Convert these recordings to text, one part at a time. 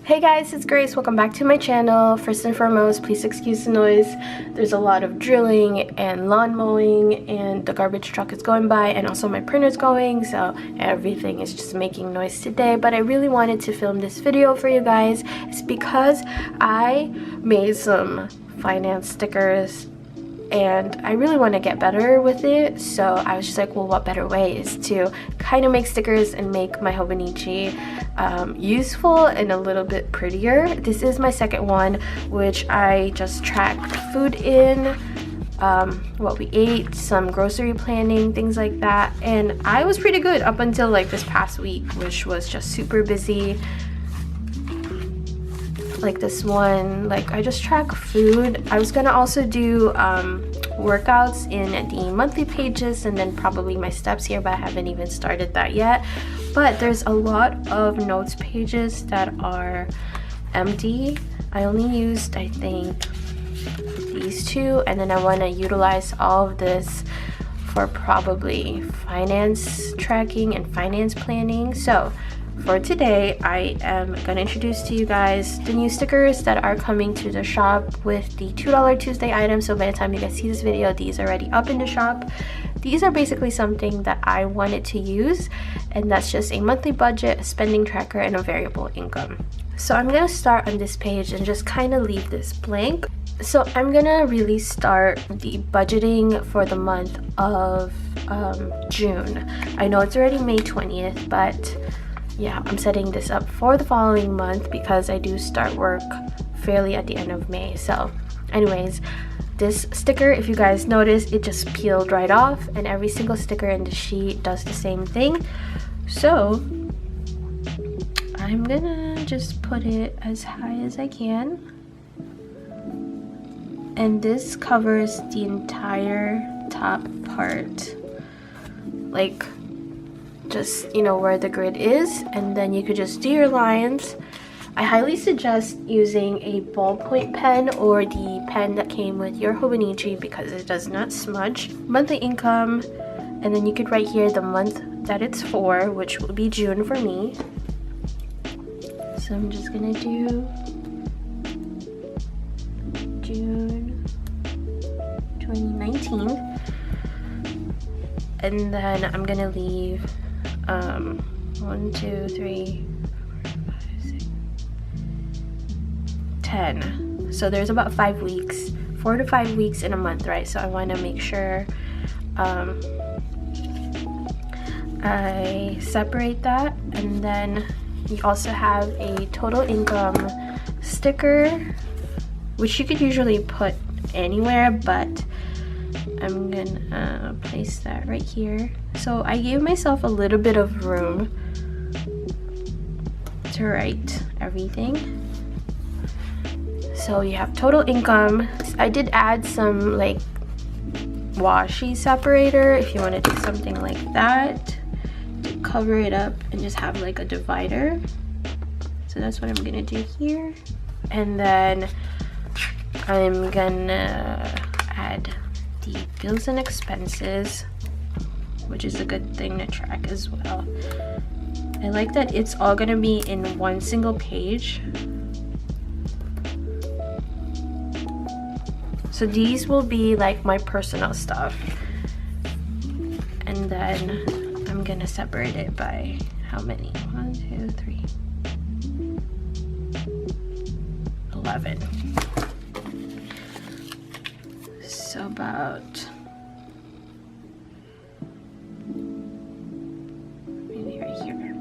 Hey guys, it's Grace. Welcome back to my channel. First and foremost, please excuse the noise. There's a lot of drilling and lawn mowing and the garbage truck is going by and also my printer's going, so everything is just making noise today. But I really wanted to film this video for you guys. It's because I made some finance stickers and I really want to get better with it, so I was just like, well, what better way is to kind of make stickers and make my Hobonichi useful and a little bit prettier. This is my second one, which I just tracked food in, what we ate, some grocery planning, things like that, and I was pretty good up until like this past week, which was just super busy. Like this one, like I just track food. I was gonna also do workouts in the monthly pages and then probably my steps here, but I haven't even started that yet. But there's a lot of notes pages that are empty. I only used, I think, these two, and then I want to utilize all of this for probably finance tracking and finance planning. So for today, I am going to introduce to you guys the new stickers that are coming to the shop with the $2 Tuesday items. So by the time you guys see this video, these are already up in the shop. These are basically something that I wanted to use, and that's just a monthly budget, a spending tracker, and a variable income. So I'm going to start on this page and just kind of leave this blank. So I'm going to really start the budgeting for the month of June. I know it's already May 20th, but yeah, I'm setting this up for the following month because I do start work fairly at the end of May. So anyways, this sticker, if you guys notice, it just peeled right off, and every single sticker in the sheet does the same thing. So I'm gonna just put it as high as I can, and this covers the entire top part, like just, you know, where the grid is, and then you could just do your lines. I highly suggest using a ballpoint pen or the pen that came with your Hobonichi because it does not smudge. Monthly income, and then you could write here the month that it's for, which will be June for me. So I'm just gonna do June 2019, and then I'm gonna leave 1, 2, 3, 4, 5, 6, 10. So there's about 5 weeks, 4 to 5 weeks in a month, right? So I want to make sure I separate that. And then you also have a total income sticker, which you could usually put anywhere, but I'm gonna place that right here. So I gave myself a little bit of room to write everything. So you have total income. I did add some like washi separator if you want to do something like that to cover it up and just have like a divider. So that's what I'm gonna do here. And then I'm gonna add the bills and expenses, which is a good thing to track as well. I like that it's all gonna be in one single page. So these will be like my personal stuff, and then I'm gonna separate it by how many? 1, 2, 3, 11. So about maybe right here.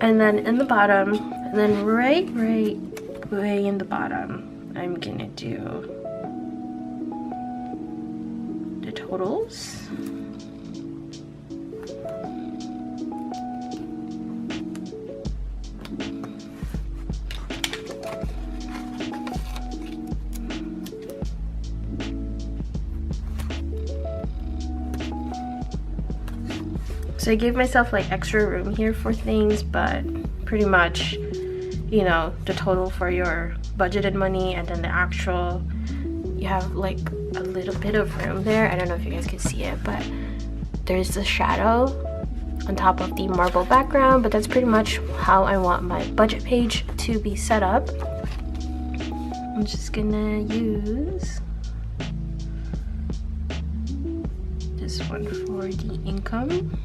And then in the bottom, and then right way in the bottom, I'm gonna do the totals. So I gave myself like extra room here for things, but pretty much, you know, the total for your budgeted money and then the actual, you have like a little bit of room there. I don't know if you guys can see it, but there's a shadow on top of the marble background, but that's pretty much how I want my budget page to be set up. I'm just gonna use this one for the income.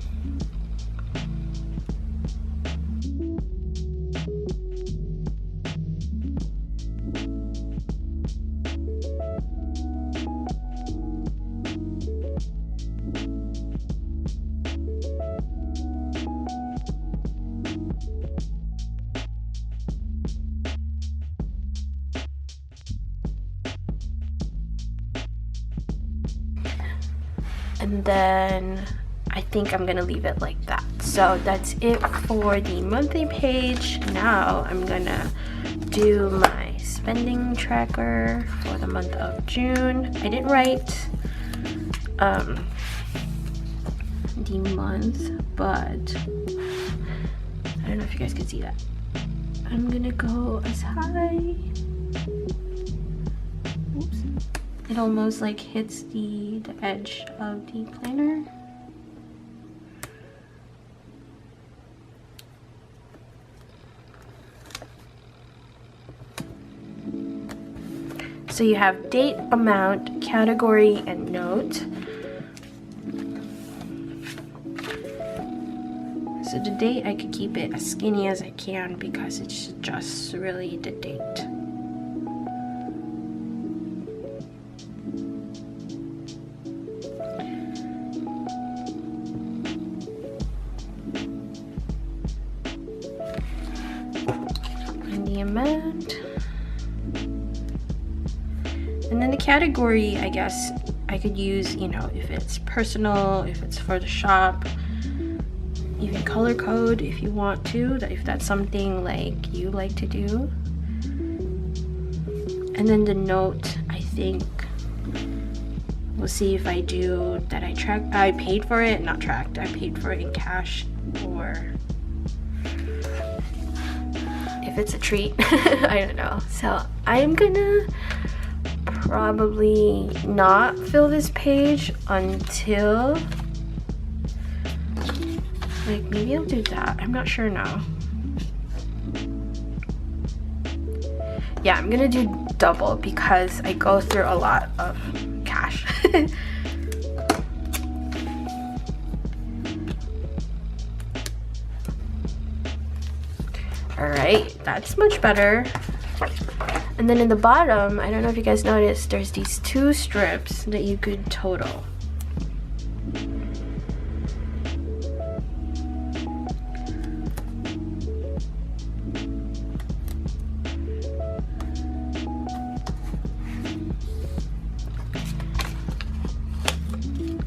And then I think I'm gonna leave it like that. So that's it for the monthly page. Now I'm gonna do my spending tracker for the month of June. I didn't write the month, but I don't know if you guys can see that. I'm gonna go as high. Oops. It almost like hits the edge of the planner. So you have date, amount, category, and note. So the date, I could keep it as skinny as I can because it's just really the date. And the amount. And then the category, I guess I could use, you know, if it's personal, if it's for the shop, even color code if you want to, if that's something like you like to do. And then the note, I think we'll see if I do that I paid for it, not tracked, I paid for it in cash, or if it's a treat. I don't know. So I'm gonna probably not fill this page until, like, maybe I'll do that. I'm not sure now. Yeah, I'm gonna do double because I go through a lot of cash. All right, that's much better. And then in the bottom, I don't know if you guys noticed, there's these two strips that you could total.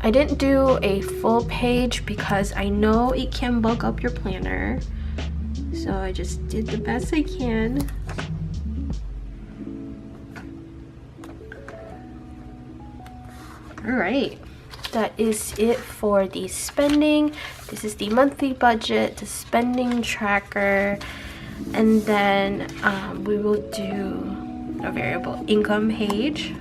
I didn't do a full page because I know it can bulk up your planner. So I just did the best I can. All right, that is it for the spending. This is the monthly budget, the spending tracker, and then we will do a variable income page.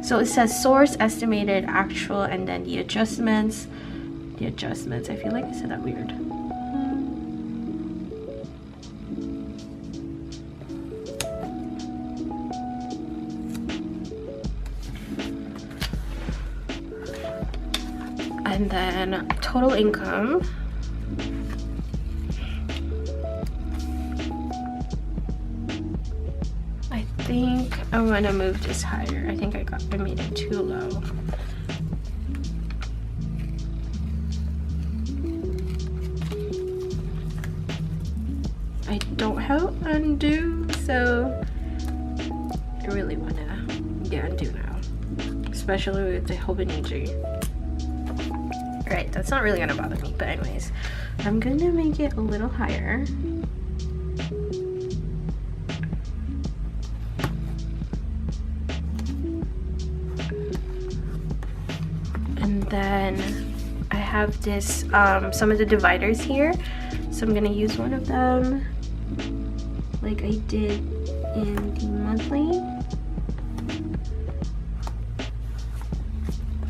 So it says source, estimated, actual, and then the adjustments. The adjustments, I feel like I said that weird. And then total income. I think I want to move this higher. I think I made it too low. I don't have undo, so I really want to get undo now, especially with the Hobonichi. Alright, that's not really gonna bother me, but anyways, I'm gonna make it a little higher. And then I have this, some of the dividers here, so I'm gonna use one of them like I did in the monthly.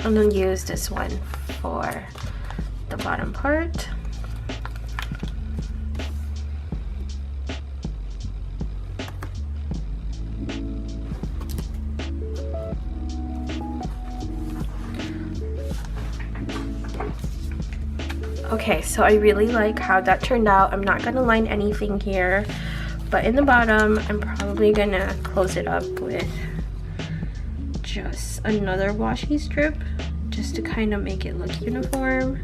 I'm gonna use this one for the bottom part. Okay, so I really like how that turned out. I'm not gonna line anything here, but in the bottom, I'm probably gonna close it up with just another washi strip, just to kind of make it look uniform.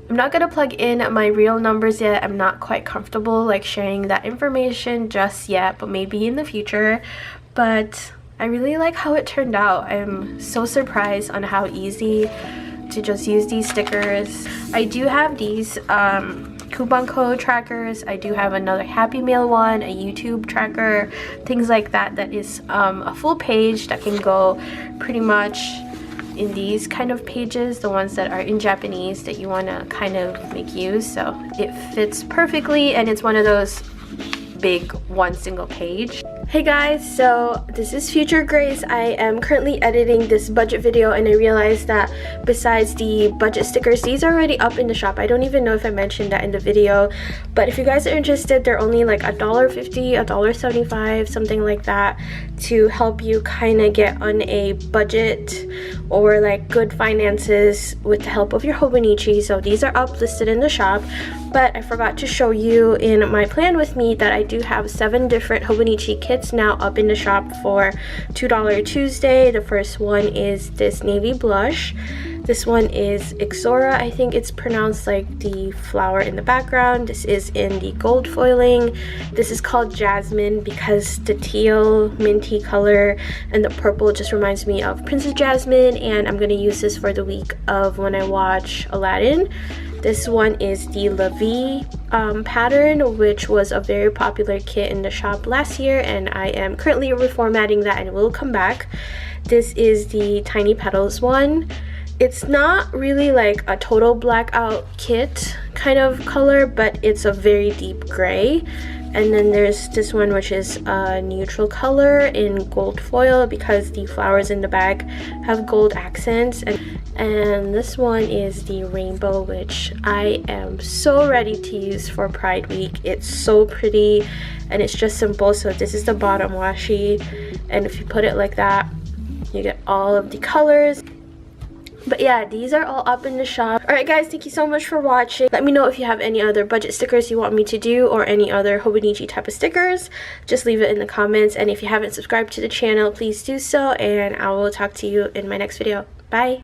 I'm not gonna plug in my real numbers yet. I'm not quite comfortable like sharing that information just yet, but maybe in the future. But I really like how it turned out. I'm so surprised on how easy to just use these stickers. I do have these coupon code trackers. I do have another Happy Meal one, a YouTube tracker, things like that. That is a full page that can go pretty much in these kind of pages, the ones that are in Japanese that you want to kind of make use. So it fits perfectly, and it's one of those big one single page. Hey guys, so this is Future Grace. I am currently editing this budget video, and I realized that besides the budget stickers, these are already up in the shop. I don't even know if I mentioned that in the video, but if you guys are interested, they're only like $1.50, $1.75, something like that, to help you kind of get on a budget or like good finances with the help of your Hobonichi. So these are up listed in the shop, but I forgot to show you in my plan with me that I do have 7 different Hobonichi kits now up in the shop for $2 Tuesday. The first one is this navy blush. This one is Ixora, I think it's pronounced like the flower in the background. This is in the gold foiling. This is called Jasmine because the teal minty color and the purple just reminds me of Princess Jasmine, and I'm gonna use this for the week of when I watch Aladdin. This one is the La Vie pattern, which was a very popular kit in the shop last year, and I am currently reformatting that and it will come back. This is the Tiny Petals one. It's not really like a total blackout kit kind of color, but it's a very deep gray. And then there's this one, which is a neutral color in gold foil because the flowers in the bag have gold accents. And this one is the rainbow, which I am so ready to use for Pride Week. It's so pretty and it's just simple. So this is the bottom washi, and if you put it like that, you get all of the colors. But yeah, these are all up in the shop. Alright guys, thank you so much for watching. Let me know if you have any other budget stickers you want me to do, or any other Hobonichi type of stickers. Just leave it in the comments, and if you haven't subscribed to the channel, please do so, and I will talk to you in my next video. Bye!